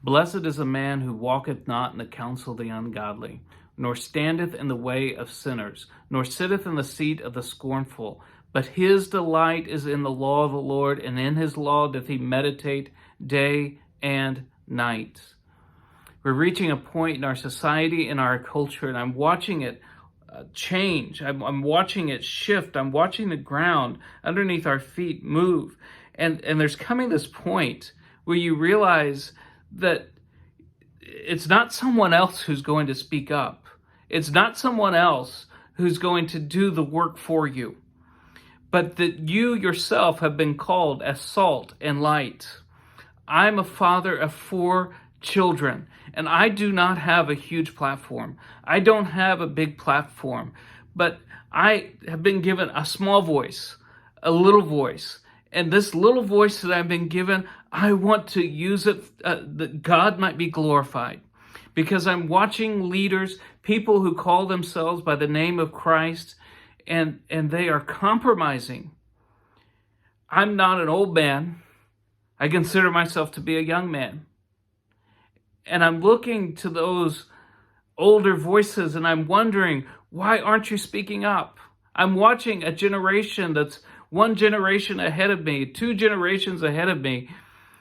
Blessed is a man who walketh not in the counsel of the ungodly, nor standeth in the way of sinners, nor sitteth in the seat of the scornful. But his delight is in the law of the Lord, and in his law doth he meditate day and night. We're reaching a point in our society, in our culture, and I'm watching it change. I'm watching it shift. I'm watching the ground underneath our feet move. And there's coming this point where you realize that it's not someone else who's going to speak up. It's not someone else who's going to do the work for you, but that you yourself have been called as salt and light. I'm a father of 4 children, and I do not have a huge platform. I don't have a big platform, but I have been given a small voice, a little voice. And this little voice that I've been given, I want to use it that God might be glorified. Because I'm watching leaders, people who call themselves by the name of Christ, and they are compromising. I'm not an old man. I consider myself to be a young man. And I'm looking to those older voices and I'm wondering, why aren't you speaking up? I'm watching a generation that's 1 generation ahead of me, 2 generations ahead of me,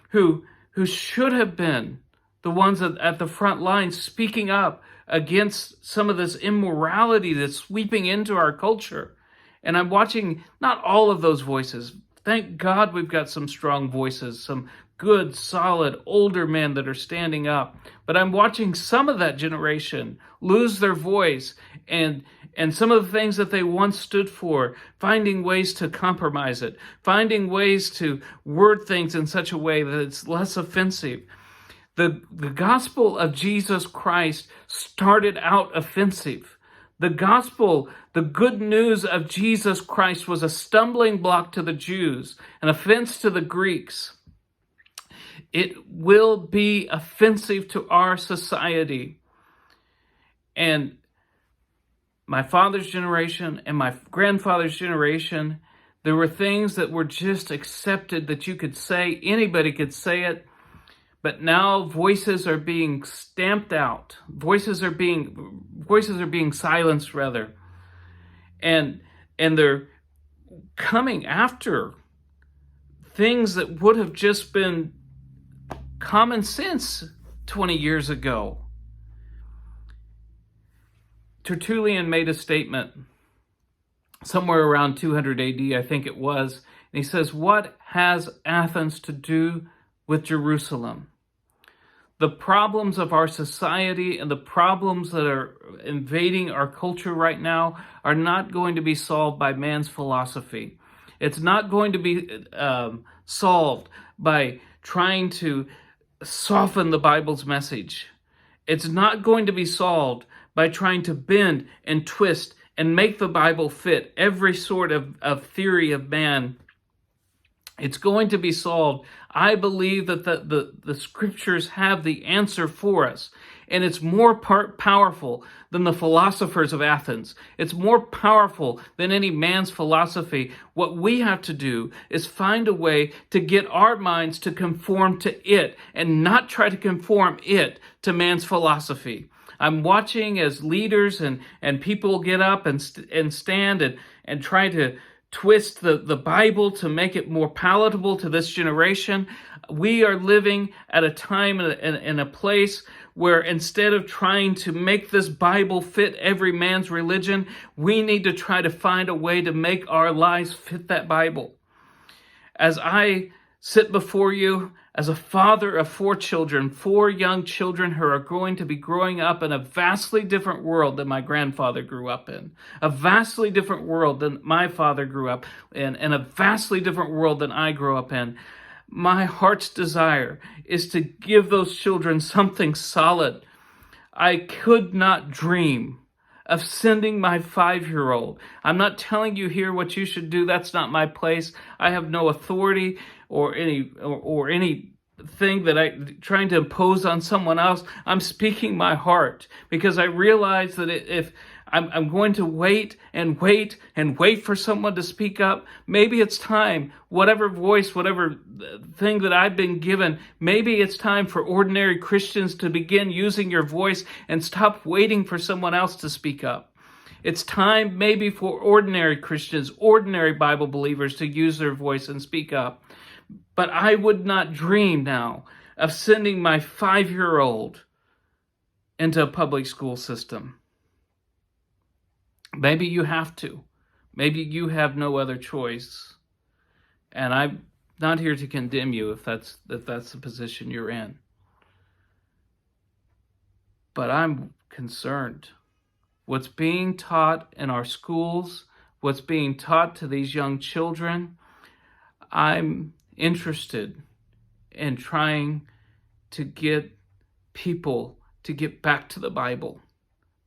who should have been the ones at the front line speaking up against some of this immorality that's sweeping into our culture. And I'm watching not all of those voices. Thank God we've got some strong voices, some good, solid, older men that are standing up. But I'm watching some of that generation lose their voice and some of the things that they once stood for, finding ways to compromise it, finding ways to word things in such a way that it's less offensive. The gospel of Jesus Christ started out offensive. The gospel, the good news of Jesus Christ was a stumbling block to the Jews, an offense to the Greeks. It will be offensive to our society. And my father's generation and my grandfather's generation, there were things that were just accepted that you could say, anybody could say it. But now voices are being stamped out. Voices are being silenced, rather. And they're coming after things that would have just been common sense 20 years ago. Tertullian made a statement somewhere around 200 AD, I think it was. And he says, "What has Athens to do with Jerusalem? The problems of our society and the problems that are invading our culture right now are not going to be solved by man's philosophy. It's not going to be solved by trying to soften the Bible's message. It's not going to be solved by trying to bend and twist and make the Bible fit every sort of theory of man. It's going to be solved. I believe that the scriptures have the answer for us. And it's more powerful than the philosophers of Athens. It's more powerful than any man's philosophy. What we have to do is find a way to get our minds to conform to it and not try to conform it to man's philosophy. I'm watching as leaders and people get up and stand and try to twist the Bible to make it more palatable to this generation. We are living at a time and a place where instead of trying to make this Bible fit every man's religion, we need to try to find a way to make our lives fit that Bible. As I sit before you as a father of 4 children, 4 young children who are going to be growing up in a vastly different world than my grandfather grew up in, a vastly different world than my father grew up in, and a vastly different world than I grew up in. My heart's desire is to give those children something solid. I could not dream of sending my 5-year-old. I'm not telling you here what you should do. That's not my place. I have no authority or any thing that I'm trying to impose on someone else. I'm speaking my heart because I realize that if I'm going to wait and wait and wait for someone to speak up. Maybe it's time, whatever voice, whatever thing that I've been given, maybe it's time for ordinary Christians to begin using your voice and stop waiting for someone else to speak up. It's time maybe for ordinary Christians, ordinary Bible believers to use their voice and speak up. But I would not dream now of sending my 5-year-old into a public school system. Maybe you have to. Maybe you have no other choice. And I'm not here to condemn you if that's the position you're in. But I'm concerned. What's being taught in our schools, what's being taught to these young children, I'm interested in trying to get people to get back to the Bible.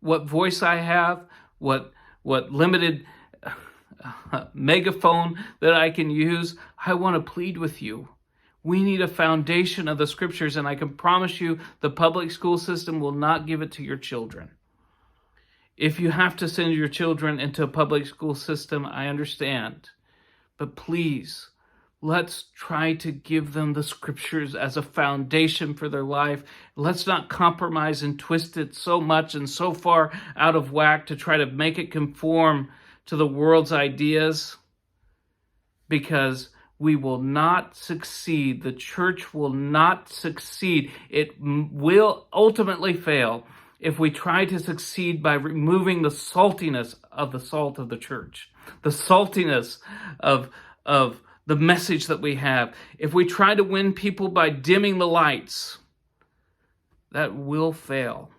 What voice I have, what limited megaphone that I can use, I want to plead with you. We need a foundation of the scriptures, and I can promise you the public school system will not give it to your children. If you have to send your children into a public school system, I understand. But please, let's try to give them the scriptures as a foundation for their life. Let's not compromise and twist it so much and so far out of whack to try to make it conform to the world's ideas, because we will not succeed. The church will not succeed. It will ultimately fail if we try to succeed by removing the saltiness of the salt of the church, the saltiness of the message that we have. If we try to win people by dimming the lights, that will fail.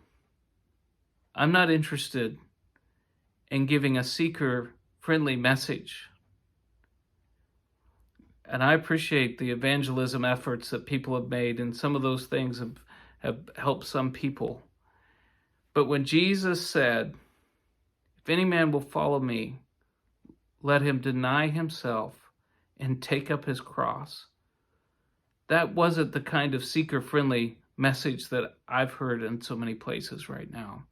I'm not interested in giving a seeker-friendly message. And I appreciate the evangelism efforts that people have made, and some of those things have helped some people. But when Jesus said, if any man will follow me, let him deny himself and take up his cross, that wasn't the kind of seeker-friendly message that I've heard in so many places right now.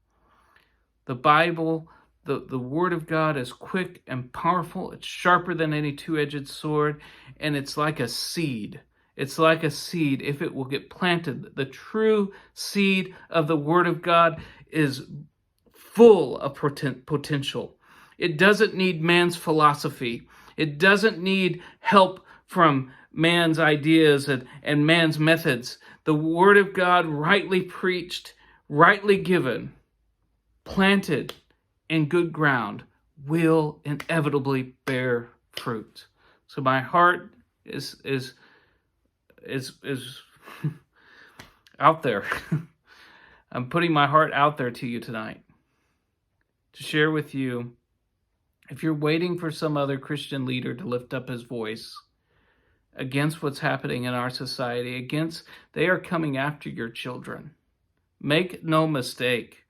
The Bible, the Word of God is quick and powerful. It's sharper than any two-edged sword, and it's like a seed. It's like a seed if it will get planted. The true seed of the Word of God is full of potential. It doesn't need man's philosophy. It doesn't need help from man's ideas and man's methods. The Word of God, rightly preached, rightly given, planted in good ground, will inevitably bear fruit. So my heart is out there. I'm putting my heart out there to you tonight to share with you. If you're waiting for some other Christian leader to lift up his voice against what's happening in our society, they are coming after your children. Make no mistake,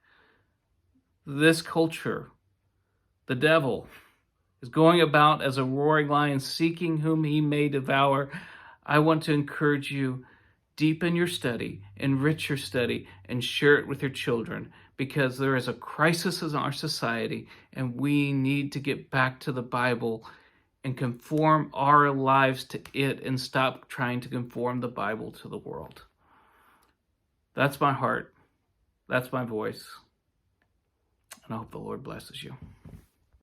this culture, the devil, is going about as a roaring lion, seeking whom he may devour. I want to encourage you, deepen your study, enrich your study, and share it with your children, because there is a crisis in our society, and we need to get back to the Bible and conform our lives to it and stop trying to conform the Bible to the world. That's my heart. That's my voice. And I hope the Lord blesses you.